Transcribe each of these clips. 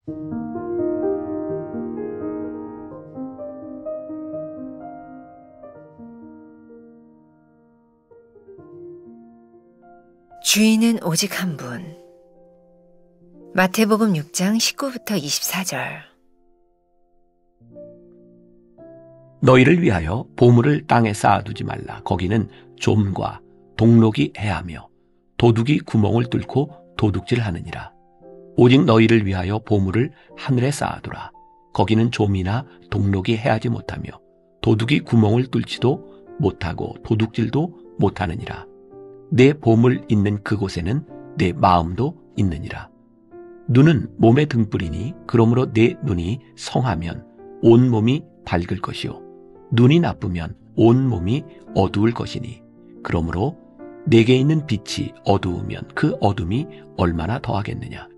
주인은 오직 한 분. 마태복음 6장 19부터 24절. 너희를 위하여 보물을 땅에 쌓아두지 말라. 거기는 좀과 동록이 해하며 도둑이 구멍을 뚫고 도둑질하느니라. 오직 너희를 위하여 보물을 하늘에 쌓아두라. 거기는 좀이나 동록이 해하지 못하며 도둑이 구멍을 뚫지도 못하고 도둑질도 못하느니라. 내 보물 있는 그곳에는 내 마음도 있느니라. 눈은 몸의 등불이니 그러므로 내 눈이 성하면 온 몸이 밝을 것이요 눈이 나쁘면 온 몸이 어두울 것이니 그러므로 내게 있는 빛이 어두우면 그 어둠이 얼마나 더하겠느냐.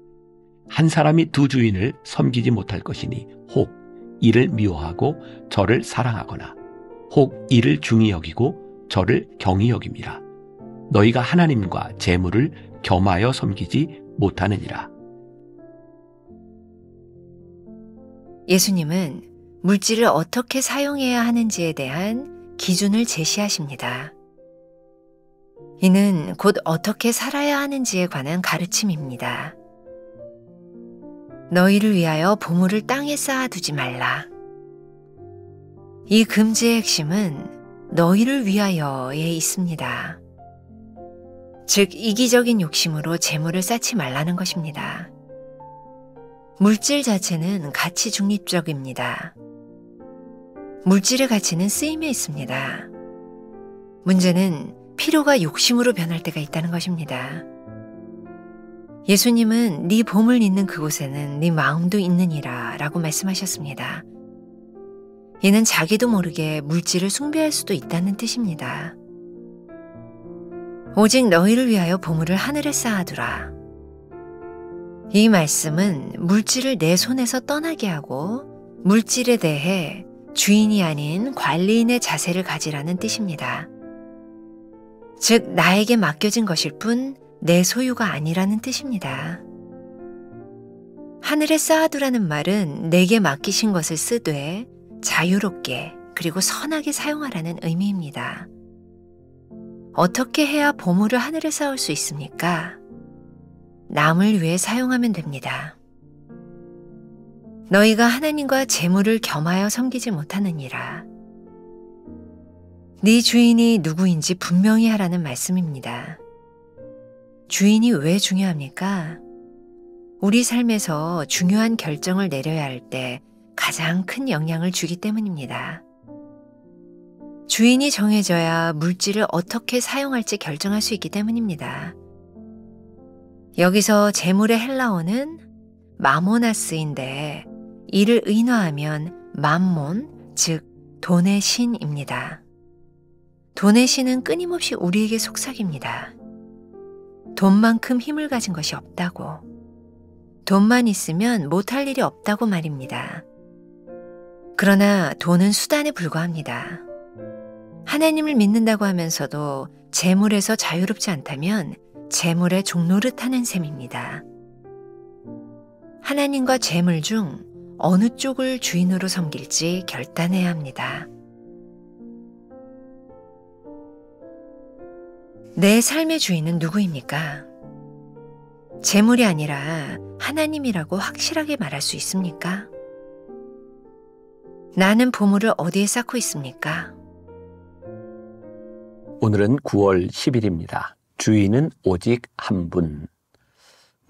한 사람이 두 주인을 섬기지 못할 것이니 혹 이를 미워하고 저를 사랑하거나 혹 이를 중히 여기고 저를 경히 여김이라. 너희가 하나님과 재물을 겸하여 섬기지 못하느니라. 예수님은 물질을 어떻게 사용해야 하는지에 대한 기준을 제시하십니다. 이는 곧 어떻게 살아야 하는지에 관한 가르침입니다. 너희를 위하여 보물을 땅에 쌓아두지 말라. 이 금지의 핵심은 너희를 위하여에 있습니다. 즉 이기적인 욕심으로 재물을 쌓지 말라는 것입니다. 물질 자체는 가치 중립적입니다. 물질의 가치는 쓰임에 있습니다. 문제는 필요가 욕심으로 변할 때가 있다는 것입니다. 예수님은 네 보물 있는 그곳에는 네 마음도 있느니라 라고 말씀하셨습니다. 이는 자기도 모르게 물질을 숭배할 수도 있다는 뜻입니다. 오직 너희를 위하여 보물을 하늘에 쌓아두라. 이 말씀은 물질을 내 손에서 떠나게 하고 물질에 대해 주인이 아닌 관리인의 자세를 가지라는 뜻입니다. 즉 나에게 맡겨진 것일 뿐 내 소유가 아니라는 뜻입니다. 하늘에 쌓아두라는 말은 내게 맡기신 것을 쓰되 자유롭게 그리고 선하게 사용하라는 의미입니다. 어떻게 해야 보물을 하늘에 쌓을 수 있습니까? 남을 위해 사용하면 됩니다. 너희가 하나님과 재물을 겸하여 섬기지 못하느니라. 네 주인이 누구인지 분명히 하라는 말씀입니다. 주인이 왜 중요합니까? 우리 삶에서 중요한 결정을 내려야 할 때 가장 큰 영향을 주기 때문입니다. 주인이 정해져야 물질을 어떻게 사용할지 결정할 수 있기 때문입니다. 여기서 재물의 헬라어는 마모나스인데 이를 의노하면 맘몬, 즉 돈의 신입니다. 돈의 신은 끊임없이 우리에게 속삭입니다. 돈만큼 힘을 가진 것이 없다고, 돈만 있으면 못할 일이 없다고 말입니다. 그러나 돈은 수단에 불과합니다. 하나님을 믿는다고 하면서도 재물에서 자유롭지 않다면 재물의 종노릇하는 셈입니다. 하나님과 재물 중 어느 쪽을 주인으로 섬길지 결단해야 합니다. 내 삶의 주인은 누구입니까? 재물이 아니라 하나님이라고 확실하게 말할 수 있습니까? 나는 보물을 어디에 쌓고 있습니까? 오늘은 9월 10일입니다. 주인은 오직 한 분.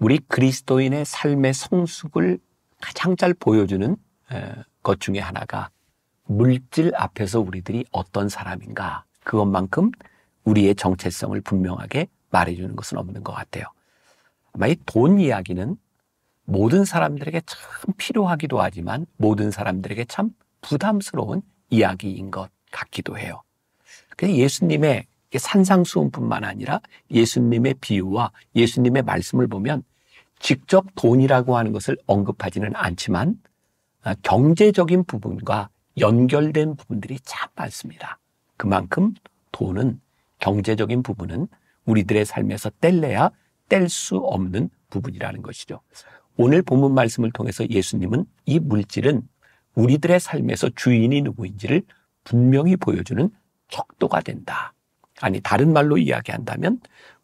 우리 그리스도인의 삶의 성숙을 가장 잘 보여주는 것 중에 하나가 물질 앞에서 우리들이 어떤 사람인가, 그것만큼 우리의 정체성을 분명하게 말해주는 것은 없는 것 같아요. 아마 이 돈 이야기는 모든 사람들에게 참 필요하기도 하지만 모든 사람들에게 참 부담스러운 이야기인 것 같기도 해요. 그냥 예수님의 산상수훈뿐만 아니라 예수님의 비유와 예수님의 말씀을 보면 직접 돈이라고 하는 것을 언급하지는 않지만 경제적인 부분과 연결된 부분들이 참 많습니다. 그만큼 돈은, 경제적인 부분은 우리들의 삶에서 뗄래야 뗄 수 없는 부분이라는 것이죠. 오늘 본문 말씀을 통해서 예수님은 이 물질은 우리들의 삶에서 주인이 누구인지를 분명히 보여주는 척도가 된다. 아니, 다른 말로 이야기한다면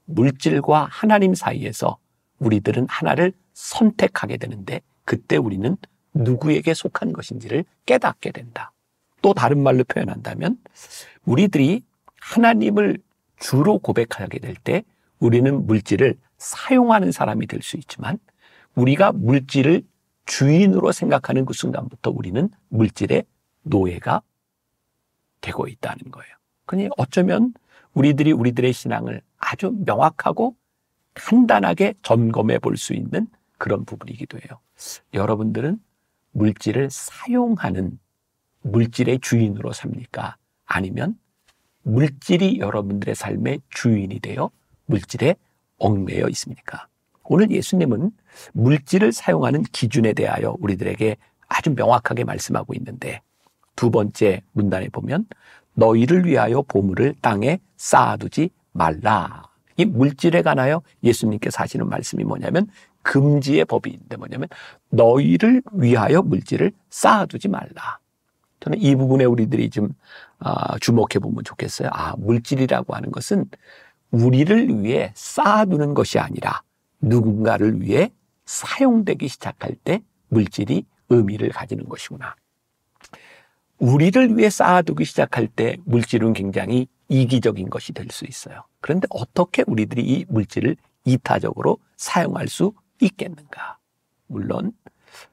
물질과 하나님 사이에서 우리들은 하나를 선택하게 되는데 그때 우리는 누구에게 속한 것인지를 깨닫게 된다. 또 다른 말로 표현한다면 우리들이 하나님을 주로 고백하게 될 때 우리는 물질을 사용하는 사람이 될 수 있지만 우리가 물질을 주인으로 생각하는 그 순간부터 우리는 물질의 노예가 되고 있다는 거예요. 그러니 어쩌면 우리들이 우리들의 신앙을 아주 명확하고 간단하게 점검해 볼 수 있는 그런 부분이기도 해요. 여러분들은 물질을 사용하는 물질의 주인으로 삽니까? 아니면 물질이 여러분들의 삶의 주인이 되어 물질에 얽매여 있습니까? 오늘 예수님은 물질을 사용하는 기준에 대하여 우리들에게 아주 명확하게 말씀하고 있는데 두 번째 문단에 보면 너희를 위하여 보물을 땅에 쌓아두지 말라. 이 물질에 관하여 예수님께서 하시는 말씀이 뭐냐면 금지의 법이 있는데 뭐냐면 너희를 위하여 물질을 쌓아두지 말라. 저는 이 부분에 우리들이 좀 주목해 보면 좋겠어요. 물질이라고 하는 것은 우리를 위해 쌓아두는 것이 아니라 누군가를 위해 사용되기 시작할 때 물질이 의미를 가지는 것이구나. 우리를 위해 쌓아두기 시작할 때 물질은 굉장히 이기적인 것이 될 수 있어요. 그런데 어떻게 우리들이 이 물질을 이타적으로 사용할 수 있겠는가? 물론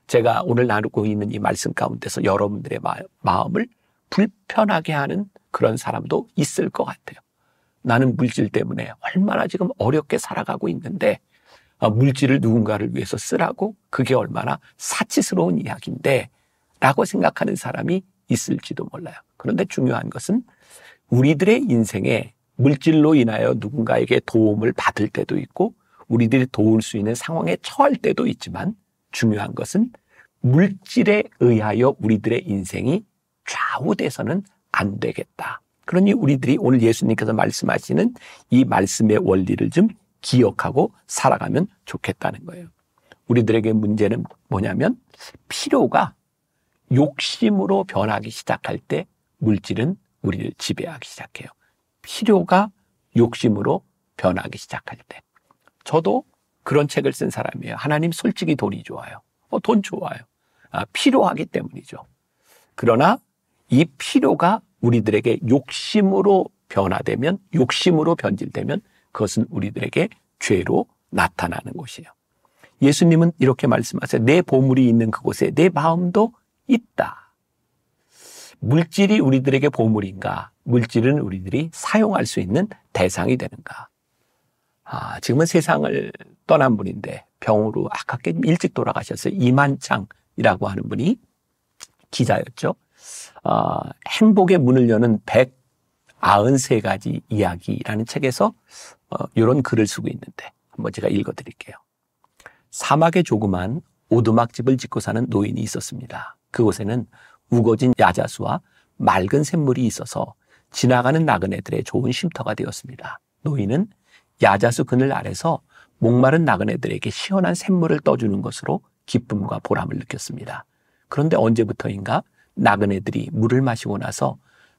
제가 오늘 나누고 있는 이 말씀 가운데서 여러분들의 마음을 불편하게 하는 그런 사람도 있을 것 같아요. 나는 물질 때문에 얼마나 지금 어렵게 살아가고 있는데 물질을 누군가를 위해서 쓰라고? 그게 얼마나 사치스러운 이야기인데 라고 생각하는 사람이 있을지도 몰라요. 그런데 중요한 것은 우리들의 인생에 물질로 인하여 누군가에게 도움을 받을 때도 있고 우리들이 도울 수 있는 상황에 처할 때도 있지만 중요한 것은 물질에 의하여 우리들의 인생이 좌우돼서는 안 되겠다. 그러니 우리들이 오늘 예수님께서 말씀하시는 이 말씀의 원리를 좀 기억하고 살아가면 좋겠다는 거예요. 우리들에게 문제는 뭐냐면 필요가 욕심으로 변하기 시작할 때 물질은 우리를 지배하기 시작해요. 필요가 욕심으로 변하기 시작할 때. 저도 그런 책을 쓴 사람이에요. 하나님 솔직히 돈이 좋아요. 돈 좋아요. 필요하기 때문이죠. 그러나 이 필요가 우리들에게 욕심으로 변화되면 욕심으로 변질되면 그것은 우리들에게 죄로 나타나는 것이에요. 예수님은 이렇게 말씀하세요. 내 보물이 있는 그곳에 내 마음도 있다. 물질이 우리들에게 보물인가? 물질은 우리들이 사용할 수 있는 대상이 되는가? 지금은 세상을 떠난 분인데 병으로 아깝게 일찍 돌아가셨어요. 이만창이라고 하는 분이 기자였죠. 행복의 문을 여는 193가지 이야기라는 책에서 이런 글을 쓰고 있는데 한번 제가 읽어드릴게요. 사막에 조그만 오두막집을 짓고 사는 노인이 있었습니다. 그곳에는 우거진 야자수와 맑은 샘물이 있어서 지나가는 나그네들의 좋은 쉼터가 되었습니다. 노인은 야자수 그늘 아래서 목마른 나그네들에게 시원한 샘물을 떠주는 것으로 기쁨과 보람을 느꼈습니다. 그런데 언제부터인가 나그네들이 물을 마시고 나서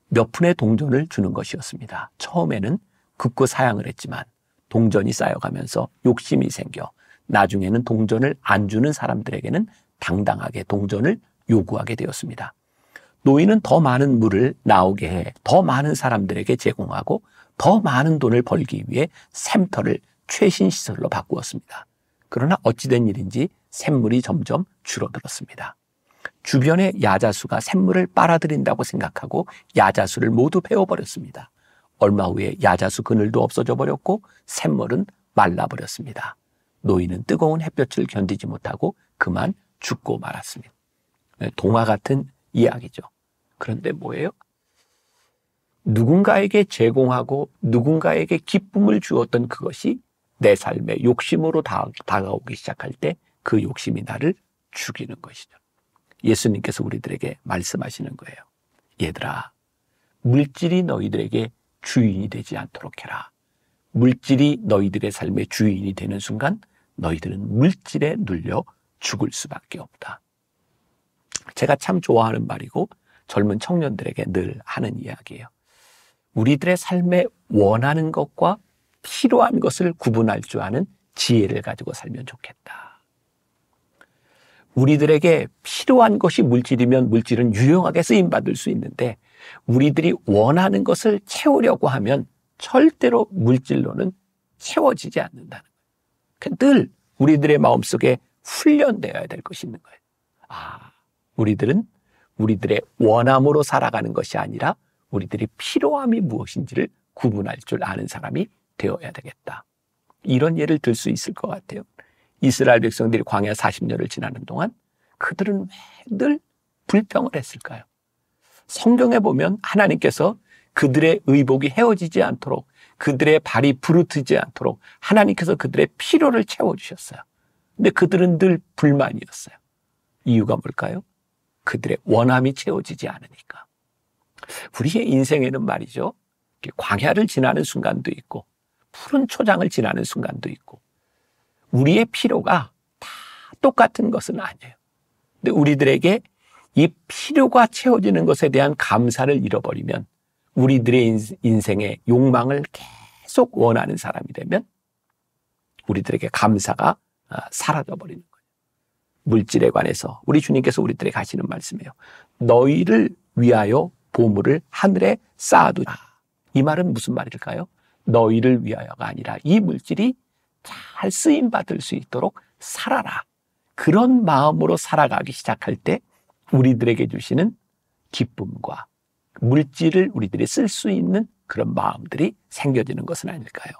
몇 푼의 동전을 주는 것이었습니다. 처음에는 극구 사양을 했지만 동전이 쌓여가면서 욕심이 생겨 나중에는 동전을 안 주는 사람들에게는 당당하게 동전을 요구하게 되었습니다. 노인은 더 많은 물을 나오게 해 더 많은 사람들에게 제공하고 더 많은 돈을 벌기 위해 샘터를 최신 시설로 바꾸었습니다. 그러나 어찌된 일인지 샘물이 점점 줄어들었습니다. 주변의 야자수가 샘물을 빨아들인다고 생각하고 야자수를 모두 베어버렸습니다. 얼마 후에 야자수 그늘도 없어져 버렸고 샘물은 말라버렸습니다. 노인은 뜨거운 햇볕을 견디지 못하고 그만 죽고 말았습니다. 동화 같은 이야기죠. 그런데 뭐예요? 누군가에게 제공하고 누군가에게 기쁨을 주었던 그것이 내 삶의 욕심으로 다가오기 시작할 때 그 욕심이 나를 죽이는 것이죠. 예수님께서 우리들에게 말씀하시는 거예요. 얘들아, 물질이 너희들에게 주인이 되지 않도록 해라. 물질이 너희들의 삶의 주인이 되는 순간 너희들은 물질에 눌려 죽을 수밖에 없다. 제가 참 좋아하는 말이고 젊은 청년들에게 늘 하는 이야기예요. 우리들의 삶에 원하는 것과 필요한 것을 구분할 줄 아는 지혜를 가지고 살면 좋겠다. 우리들에게 필요한 것이 물질이면 물질은 유용하게 쓰임받을 수 있는데 우리들이 원하는 것을 채우려고 하면 절대로 물질로는 채워지지 않는다는 거예요. 늘 우리들의 마음속에 훈련되어야 될 것이 있는 거예요. 우리들은 우리들의 원함으로 살아가는 것이 아니라 우리들이 필요함이 무엇인지를 구분할 줄 아는 사람이 되어야 되겠다. 이런 예를 들 수 있을 것 같아요. 이스라엘 백성들이 광야 40년을 지나는 동안 그들은 왜 늘 불평을 했을까요? 성경에 보면 하나님께서 그들의 의복이 헤어지지 않도록 그들의 발이 부르트지 않도록 하나님께서 그들의 필요를 채워주셨어요. 근데 그들은 늘 불만이었어요. 이유가 뭘까요? 그들의 원함이 채워지지 않으니까. 우리의 인생에는 말이죠. 광야를 지나는 순간도 있고 푸른 초장을 지나는 순간도 있고 우리의 필요가 다 똑같은 것은 아니에요. 근데 우리들에게 이 필요가 채워지는 것에 대한 감사를 잃어버리면 우리들의 인생의 욕망을 계속 원하는 사람이 되면 우리들에게 감사가 사라져버리는 거예요. 물질에 관해서 우리 주님께서 우리들에게 하시는 말씀이에요. 너희를 위하여 보물을 하늘에 쌓아두라. 이 말은 무슨 말일까요? 너희를 위하여가 아니라 이 물질이 잘 쓰임받을 수 있도록 살아라. 그런 마음으로 살아가기 시작할 때 우리들에게 주시는 기쁨과 물질을 우리들이 쓸 수 있는 그런 마음들이 생겨지는 것은 아닐까요?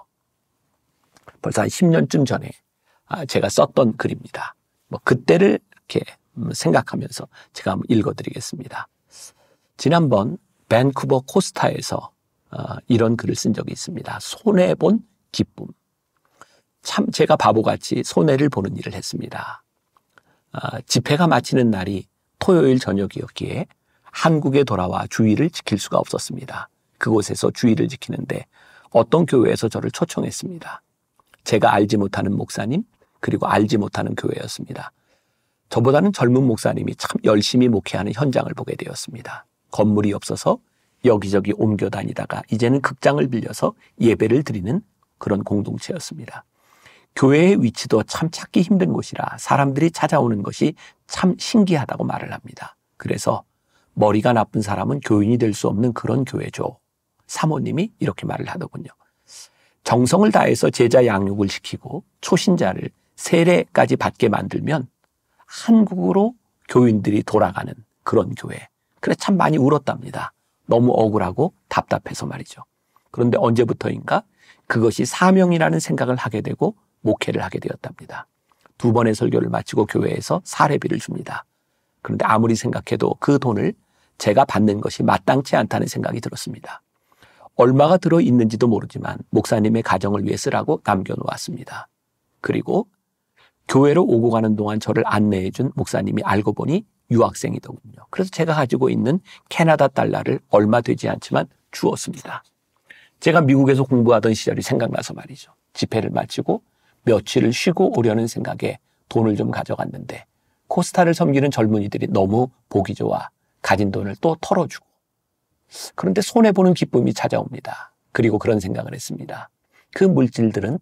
벌써 한 10년쯤 전에 제가 썼던 글입니다. 그때를 이렇게 생각하면서 제가 한번 읽어드리겠습니다. 지난번 밴쿠버 코스타에서 이런 글을 쓴 적이 있습니다. 손해본 기쁨. 참 제가 바보같이 손해를 보는 일을 했습니다. 집회가 마치는 날이 토요일 저녁이었기에 한국에 돌아와 주의를 지킬 수가 없었습니다. 그곳에서 주의를 지키는데 어떤 교회에서 저를 초청했습니다. 제가 알지 못하는 목사님 그리고 알지 못하는 교회였습니다. 저보다는 젊은 목사님이 참 열심히 목회하는 현장을 보게 되었습니다. 건물이 없어서 여기저기 옮겨 다니다가 이제는 극장을 빌려서 예배를 드리는 그런 공동체였습니다. 교회의 위치도 참 찾기 힘든 곳이라 사람들이 찾아오는 것이 참 신기하다고 말을 합니다. 그래서 머리가 나쁜 사람은 교인이 될 수 없는 그런 교회죠. 사모님이 이렇게 말을 하더군요. 정성을 다해서 제자 양육을 시키고 초신자를 세례까지 받게 만들면 한국으로 교인들이 돌아가는 그런 교회. 그래 참 많이 울었답니다. 너무 억울하고 답답해서 말이죠. 그런데 언제부터인가 그것이 사명이라는 생각을 하게 되고 목회를 하게 되었답니다. 2번의 설교를 마치고 교회에서 사례비를 줍니다. 그런데 아무리 생각해도 그 돈을 제가 받는 것이 마땅치 않다는 생각이 들었습니다. 얼마가 들어있는지도 모르지만 목사님의 가정을 위해 쓰라고 남겨놓았습니다. 그리고 교회로 오고 가는 동안 저를 안내해준 목사님이 알고 보니 유학생이더군요. 그래서 제가 가지고 있는 캐나다 달러를 얼마 되지 않지만 주었습니다. 제가 미국에서 공부하던 시절이 생각나서 말이죠. 집회를 마치고 며칠을 쉬고 오려는 생각에 돈을 좀 가져갔는데 코스타를 섬기는 젊은이들이 너무 보기 좋아 가진 돈을 또 털어주고 그런데 손해보는 기쁨이 찾아옵니다. 그리고 그런 생각을 했습니다. 그 물질들은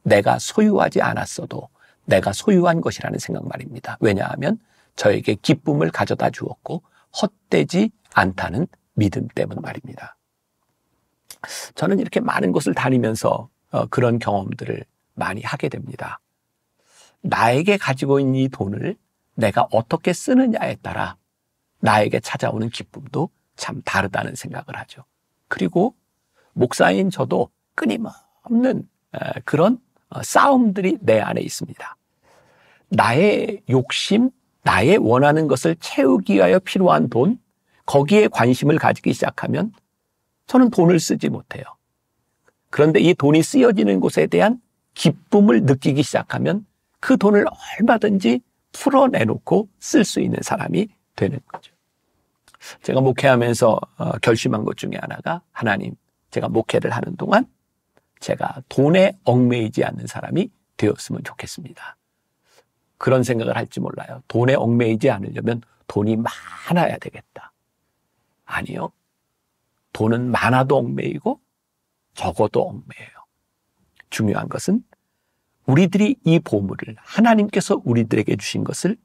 내가 소유하지 않았어도 내가 소유한 것이라는 생각 말입니다. 왜냐하면 저에게 기쁨을 가져다 주었고 헛되지 않다는 믿음 때문 말입니다. 저는 이렇게 많은 곳을 다니면서 그런 경험들을 많이 하게 됩니다. 나에게 가지고 있는 이 돈을 내가 어떻게 쓰느냐에 따라 나에게 찾아오는 기쁨도 참 다르다는 생각을 하죠. 그리고 목사인 저도 끊임없는 그런 싸움들이 내 안에 있습니다. 나의 욕심, 나의 원하는 것을 채우기 위하여 필요한 돈, 거기에 관심을 가지기 시작하면 저는 돈을 쓰지 못해요. 그런데 이 돈이 쓰여지는 곳에 대한 기쁨을 느끼기 시작하면 그 돈을 얼마든지 풀어내놓고 쓸 수 있는 사람이 되는 거죠. 제가 목회하면서 결심한 것 중에 하나가 하나님, 제가 목회를 하는 동안 제가 돈에 얽매이지 않는 사람이 되었으면 좋겠습니다. 그런 생각을 할지 몰라요. 돈에 얽매이지 않으려면 돈이 많아야 되겠다. 아니요. 돈은 많아도 얽매이고 적어도 얽매여요. 중요한 것은 우리들이 이 보물을, 하나님께서 우리들에게 주신 것을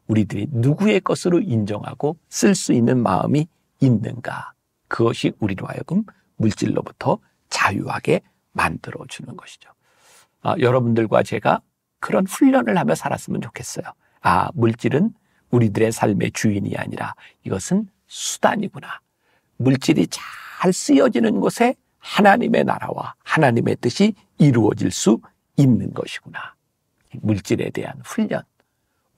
우리들이 누구의 것으로 인정하고 쓸 수 있는 마음이 있는가. 그것이 우리로 하여금 물질로부터 자유하게 만들어주는 것이죠. 여러분들과 제가 그런 훈련을 하며 살았으면 좋겠어요. 물질은 우리들의 삶의 주인이 아니라 이것은 수단이구나. 물질이 잘 쓰여지는 곳에 하나님의 나라와 하나님의 뜻이 이루어질 수 있는 것이구나. 물질에 대한 훈련.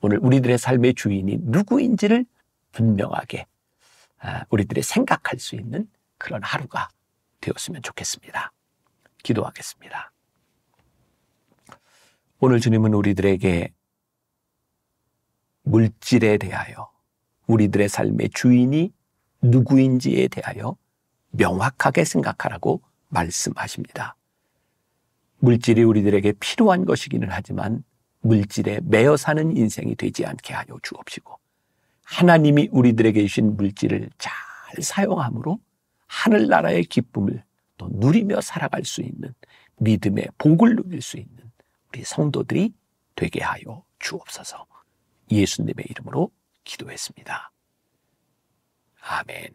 오늘 우리들의 삶의 주인이 누구인지를 분명하게 우리들이 생각할 수 있는 그런 하루가 되었으면 좋겠습니다. 기도하겠습니다. 오늘 주님은 우리들에게 물질에 대하여, 우리들의 삶의 주인이 누구인지에 대하여 명확하게 생각하라고 말씀하십니다. 물질이 우리들에게 필요한 것이기는 하지만 물질에 매여 사는 인생이 되지 않게 하여 주옵시고, 하나님이 우리들에게 주신 물질을 잘 사용함으로 하늘나라의 기쁨을 또 누리며 살아갈 수 있는, 믿음의 복을 누릴 수 있는 우리 성도들이 되게 하여 주옵소서. 예수님의 이름으로 기도했습니다. 아멘.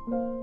음.